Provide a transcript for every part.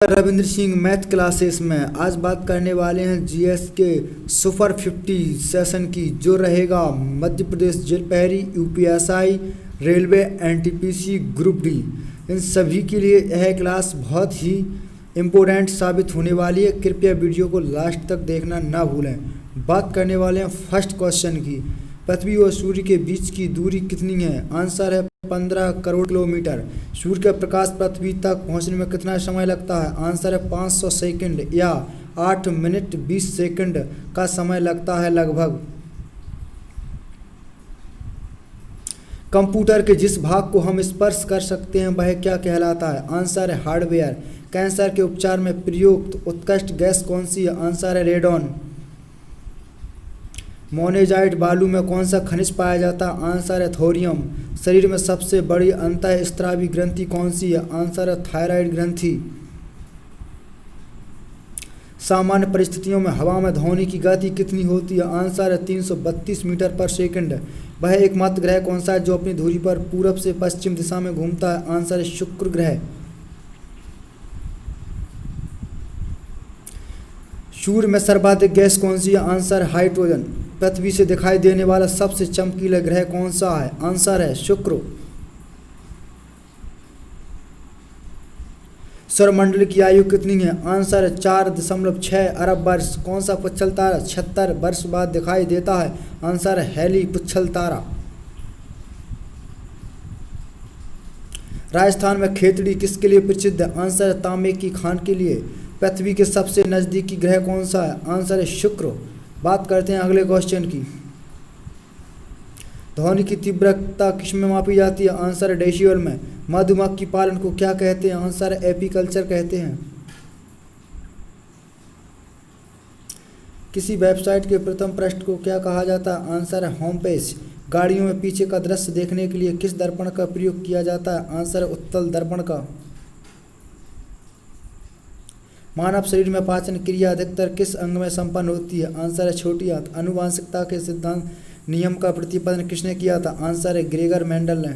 Ravindra Singh math classes में आज बात करने वाले हैं जीएस के सुपर 50 सेशन की, जो रहेगा मध्य प्रदेश जेल प्रहरी, UPSI, railway, NTPC, group D. इन सभी के लिए यह क्लास बहुत ही इम्पोर्टेंट साबित होने वाली है। कृपया वीडियो को लास्ट तक देखना ना भूलें। बात करने वाले हैं फर्स्ट क्वेश्चन की। पृथ्वी और सूर्य के बीच की दूरी कितनी है? आंसर है 15 करोड़ किलोमीटर। सूर्य का प्रकाश पृथ्वी तक पहुंचने में कितना समय लगता है? आंसर है 500 सेकंड या 8 मिनट 20 सेकंड का समय लगता है लगभग। कंप्यूटर के जिस भाग को हम स्पर्श कर सकते हैं वह क्या कहलाता है? आंसर है हार्डवेयर। कैंसर के उपचार में प्रयुक्त उत्कृष्ट गैस कौन सी है? आंसर है रेडॉन। मोनेजाइट बालू में कौन सा खनिज पाया जाता है? आंसर है थोरियम। शरीर में सबसे बड़ी अंतःस्रावी ग्रंथि कौन सी है? आंसर है थायराइड ग्रंथि। सामान्य परिस्थितियों में हवा में ध्वनि की गति कितनी होती है? आंसर है 332 मीटर पर सेकंड। वह एकमात्र ग्रह कौन सा है जो अपनी धुरी पर पूरब से पश्चिम दिशा में घूमता है? आंसर है शुक्र ग्रह। सूर्य में सर्वाधिक गैस कौन सी है? Answer hydrogen. पृथ्वी से दिखाई देने वाला सबसे चमकीला ग्रह कौन सा है? आंसर है शुक्र। सौरमंडल की आयु कितनी है? आंसर है 4.6 अरब वर्ष। कौन सा पुच्छल तारा 76 वर्ष बाद दिखाई देता है? आंसर है हैली पुच्छल तारा। राजस्थान में खेतड़ी किसके लिए प्रसिद्ध है? आंसर है तांबे की खान के लिए। पृथ्वी के सबसे नजदीकी ग्रह कौन सा है? आंसर है शुक्र। बात करते हैं अगले क्वेश्चन की। ध्वनि की तीव्रता किसमें मापी जाती है? आंसर है डेसिबल में। मधुमक्खी पालन को क्या कहते हैं? आंसर है एपीकल्चर कहते हैं। किसी वेबसाइट के प्रथम पृष्ठ को क्या कहा जाता है? आंसर है होम पेज। गाड़ियों में पीछे का दृश्य देखने के लिए किस दर्पण का प्रयोग किया जाता है? आंसर है उत्तल दर्पण का। मानव शरीर में पाचन क्रिया अधिकतर किस अंग में संपन्न होती है? आंसर है छोटी आंत। आनुवंशिकता के सिद्धांत नियम का प्रतिपादन किसने किया था? आंसर है ग्रेगर मेंडल ने।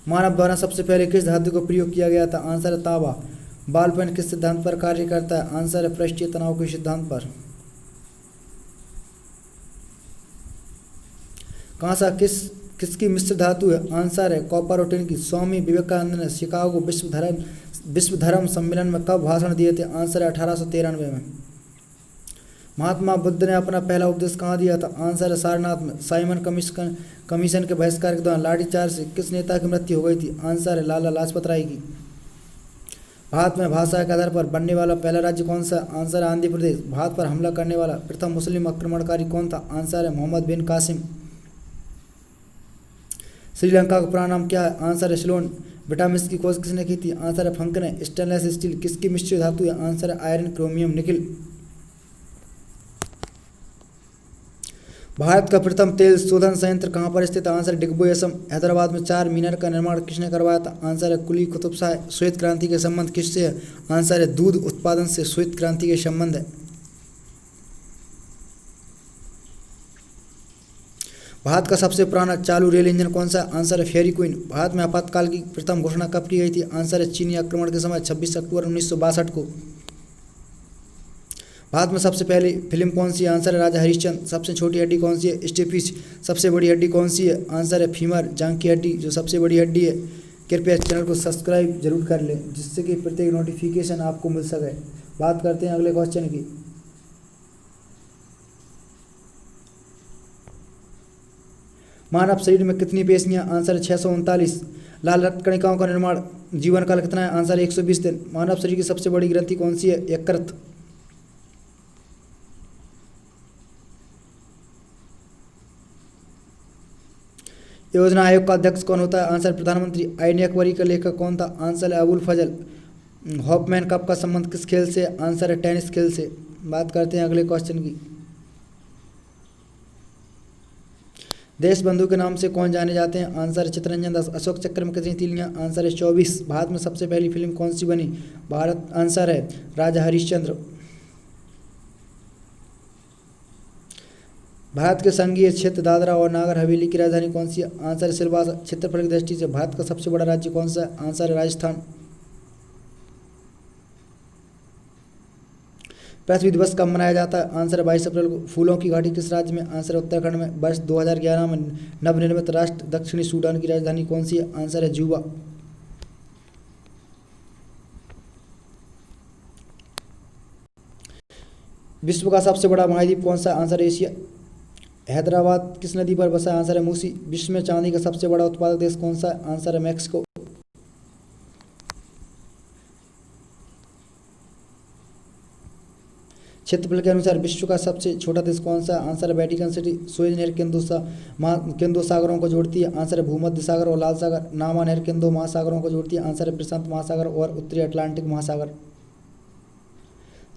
मानव द्वारा सबसे पहले किस धातु का प्रयोग किया गया था? आंसर है तांबा। बॉल पेन किस सिद्धांत पर कार्य करता है? आंसर है पृष्ठीय तनाव के सिद्धांत पर। कांसा किसकी मिश्र धातु है? आंसर है कॉपर और टिन की। स्वामी विवेकानंद ने शिकागो विश्व धर्म सम्मेलन में कब भाषण दिए थे? आंसर है 1893 में। महात्मा बुद्ध ने अपना पहला उपदेश कहाँ दिया था? आंसर है सारनाथ में। साइमन कमीशन के बहिष्कार के दौरान लाठीचार्ज से किस नेता की मृत्यु हो गई थी? आंसर है लाला लाजपत राय की। भारत में भाषा के आधार पर बनने वाला पहला राज्य कौन सा? आंसर है आंध्र प्रदेश। भारत पर हमला करने वाला प्रथम मुस्लिम आक्रमणकारी कौन था? आंसर है मोहम्मद बिन कासिम। श्रीलंका का पुराना नाम क्या है? आंसर है सिलोन। विटामिन की खोज किसने की थी? आंसर है फंक ने। स्टेनलेस स्टील किसकी मिश्र धातु है? आंसर है आयरन, क्रोमियम, निकिल। भारत का प्रथम तेल शोधन संयंत्र कहाँ पर स्थित है? आंसर डिगबोई, असम। हैदराबाद में 4 मीनार का निर्माण किसने करवाया था? आंसर है कुली कुतुब शाह। श्वेत क्रांति के संबंध किससे है? आंसर है दूध उत्पादन से श्वेत क्रांति के संबंध है। भारत का सबसे पुराना चालू रेल इंजन कौन सा है? आंसर है फेरी क्वीन। भारत में आपातकाल की प्रथम घोषणा कब की गई थी? आंसर है चीनी आक्रमण के समय 26 अक्टूबर 1962 को। भारत में सबसे पहली फिल्म कौन सी है? आंसर है राजा हरिश्चंद्र। सबसे छोटी हड्डी कौन सी है? स्टेपिस। सबसे बड़ी हड्डी कौन सी है? आंसर है फीमर, जांघ की हड्डी जो सबसे बड़ी हड्डी है। कृपया चैनल को सब्सक्राइब जरूर कर लें जिससे कि प्रत्येक नोटिफिकेशन आपको मिल सके। बात करते हैं अगले क्वेश्चन की। मानव शरीर में कितनी पेशियां? आंसर है 639। लाल रक्त कणिकाओं का निर्माण जीवन काल कितना है? आंसर है 120 दिन। मानव शरीर की सबसे बड़ी ग्रंथि कौन सी है? यकृत। योजना आयोग का अध्यक्ष कौन होता है? आंसर प्रधानमंत्री। आईन अकबरी का लेखक कौन था? आंसर है अबुल फजल। हॉफमैन कप का संबंध किस खेल से? आंसर है टेनिस खेल से। बात करते हैं अगले क्वेश्चन की। देशबंधु के नाम से कौन जाने जाते हैं? आंसर है चित्तरंजन दास। अशोक चक्र में कितनी तीलियां? आंसर है 24। भारत में सबसे पहली फिल्म कौन सी बनी? भारत आंसर है राजा हरिश्चंद्र। भारत के संघीय क्षेत्र दादरा और नागर हवेली की राजधानी कौन सी है? आंसर है सिलवासा। क्षेत्रफल की दृष्टि से भारत का सबसे बड़ा राज्य कौन सा है? आंसर है राजस्थान। पृथ्वी दिवस कब मनाया जाता है? आंसर है 22 अप्रैल को। फूलों की घाटी किस राज्य में? आंसर है उत्तराखंड में। वर्ष 2011 में नवनिर्मित राष्ट्र दक्षिणी सूडान की राजधानी कौन सी है? आंसर है जूबा। विश्व का सबसे बड़ा महाद्वीप कौन सा? Answer Asia. हैदराबाद किस नदी पर बसा है? आंसर है मूसी। विश्व में चांदी का सबसे बड़ा उत्पादक देश कौन सा है? आंसर है मैक्सिको। क्षेत्रफल के अनुसार विश्व का सबसे छोटा देश कौन सा है? आंसर है वेटिकन सिटी। सुएज नहर किन दो सागरों को जोड़ती है? आंसर है भूमध्य सागर और लाल सागर। नामा नहर किन दो महासागरों को जोड़ती है? आंसर है प्रशांत महासागर और उत्तरी अटलांटिक महासागर।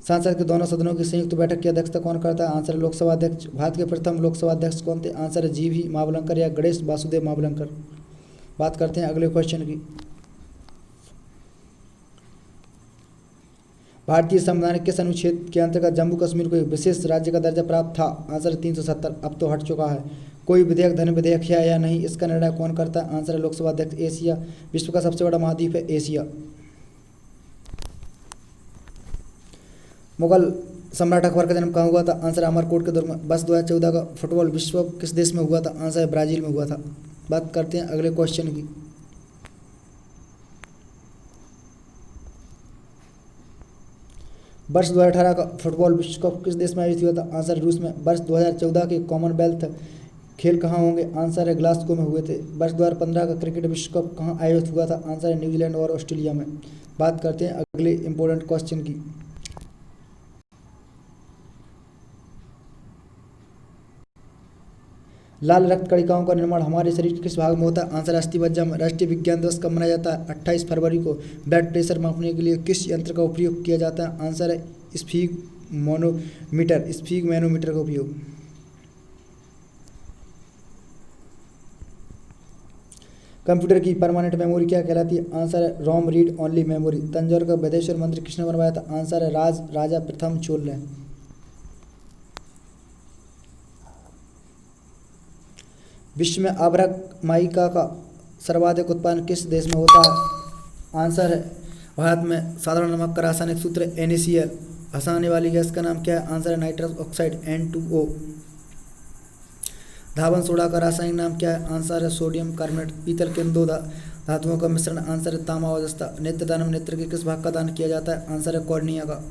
संसद के दोनों सदनों की संयुक्त बैठक की अध्यक्षता कौन करता है? आंसर है लोकसभा अध्यक्ष। भारत के प्रथम लोकसभा अध्यक्ष कौन थे? आंसर है जीवी मावलंकर या गणेश वासुदेव मावलंकर। बात करते हैं अगले क्वेश्चन की। भारतीय संविधान के किस अनुच्छेद के अंतर्गत जम्मू कश्मीर को एक विशेष राज्य का दर्जा प्राप्त था? आंसर है 370। अब तो हट चुका है। कोई विधेयक धन विधेयक है या नहीं, इसका निर्णय कौन करता है? आंसर है लोकसभा अध्यक्ष। एशिया विश्व का सबसे बड़ा महाद्वीप है एशिया। मुगल सम्राट अकबर का जन्म कहाँ हुआ था? आंसर है अमरकोट के दुर्ग में। वर्ष 2014 का फुटबॉल विश्व कप किस देश में हुआ था? आंसर है ब्राजील में हुआ था। बात करते हैं अगले क्वेश्चन की। वर्ष 2018 का फुटबॉल विश्व कप किस देश में आयोजित हुआ था? आंसर रूस में। वर्ष 2014 के कॉमनवेल्थ खेल कहाँ होंगे? आंसर है ग्लासगो में हुए थे। वर्ष 2015 का क्रिकेट विश्व कप कहाँ आयोजित हुआ था? आंसर है न्यूजीलैंड और ऑस्ट्रेलिया में। बात करते हैं अगले इंपॉर्टेंट क्वेश्चन की। लाल रक्त कणिकाओं का निर्माण हमारे शरीर के किस भाग में होता है? आंसर अस्थि मज्जा में। राष्ट्रीय विज्ञान दिवस कब मनाया जाता है? 28 फरवरी को। ब्लड प्रेशर मापने के लिए किस यंत्र का उपयोग किया जाता है? आंसर है स्फीग मैनोमीटर का उपयोग। कंप्यूटर की परमानेंट मेमोरी क्या कहलाती है? आंसर है रोम रीड ओनली मेमोरी। तंजौर का बृहदेश्वर मंदिर किसने बनवाया था? आंसर है राजा प्रथम चोल ने। विश्व में अभ्रक माइका का सर्वाधिक उत्पादन किस देश में होता है? आंसर है भारत में। साधारण नमक का रासायनिक सूत्र NaCl। हंसाने वाली गैस का नाम क्या है? आंसर है नाइट्रस ऑक्साइड N2O। धावन सोडा का रासायनिक नाम क्या है? आंसर है सोडियम कार्बोनेट। पीतल किन दो धातुओं का मिश्रण? आंसर है तांबा और जस्ता। नेत्रदान में नेत्र के किस भाग का दान किया जाता है? आंसर है कॉर्निया का।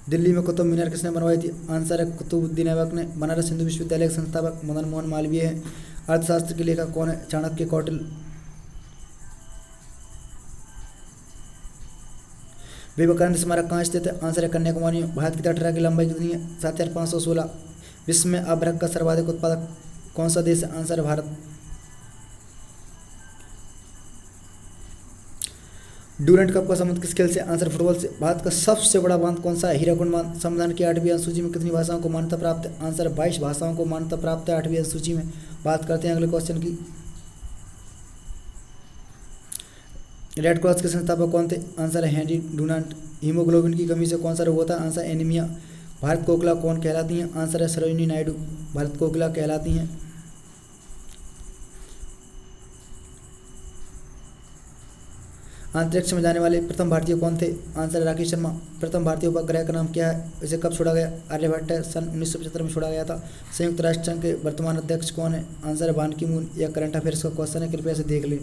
दिल्ली में कुतुब मीनार किसने बनवाई थी? आंसर है कुतुबुद्दीन ऐबक ने। बनारस हिंदू विश्वविद्यालय के संस्थापक मदन मोहन मालवीय हैं। अर्थशास्त्र के लेखक कौन है? चाणक्य कौटिल्य। विवेकानंद स्मारक कहाँ स्थित है? आंसर है कन्याकुमारी में। भारत की तटरेखा की लंबाई कितनी है? 7516। विश्व में अभ्रक का सर्वाधिक उत्पादक कौन सा देश है? आंसर है भारत। ड्यूरेंट कप का संबंध किस खेल से? आंसर फुटबॉल से। भारत का सबसे बड़ा बांध कौन सा है? हीराकुंड बांध। संविधान की 8वीं अनुसूची में कितनी भाषाओं को मान्यता प्राप्त है? आंसर 22 भाषाओं को मान्यता प्राप्त है 8वीं अनुसूची में। बात करते हैं अगले क्वेश्चन की। रेड क्रॉस के संस्थापक कौन थे? आंसर है हेनरी डुनांट। हीमोग्लोबिन की कमी से कौन सा रोग होता है? Answer anaemia. भारत कोकिला कौन कहलाती हैं? आंसर है सरोजिनी नायडू भारत कोकिला कहलाती हैं। अंतरिक्ष में जाने वाले प्रथम भारतीय कौन थे? आंसर है राकेश शर्मा। प्रथम भारतीय उपग्रह का नाम क्या है? इसे कब छोड़ा गया? आर्यभट्ट है। सन 1975 में छोड़ा गया था। संयुक्त राष्ट्र संघ के वर्तमान अध्यक्ष कौन है? आंसर है बान की मून। यह करंट अफेयर्स का क्वेश्चन है, कृपया से देख लें।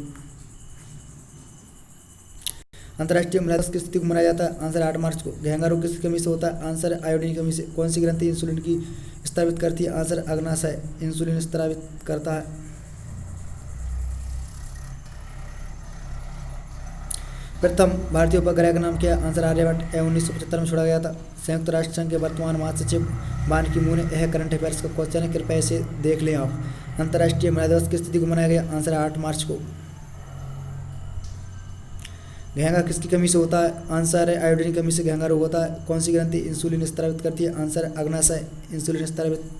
अंतर्राष्ट्रीय महिला दिवस किस तिथि को मनाया जाता है? आंसर 8 मार्च को। घेंगा रोग किस कमी से होता है? आंसर है आयोडीन की कमी से। कौन सी ग्रंथि इंसुलिन की स्रावित करती है? आंसर अग्नाशय इंसुलिन स्रावित करता है। प्रथम भारतीय उपग्रह का नाम क्या है? आंसर आर्यभट्ट। 1975 में छोड़ा गया था। संयुक्त राष्ट्र संघ के वर्तमान महासचिव बान की मून है। यह करंट अफेयर्स का क्वेश्चन है, कृपया इसे देख लें आप। अंतर्राष्ट्रीय महिला दिवस किस तिथि को मनाया गया? आंसर 8 मार्च को। घेंगा किसकी कमी से होता है? आंसर है आयोडीन की कमी से घेंगा रोग होता है। कौन सी ग्रंथि इंसुलिन स्रावित करती है? आंसर अग्नाशय इंसुलिन स्रावित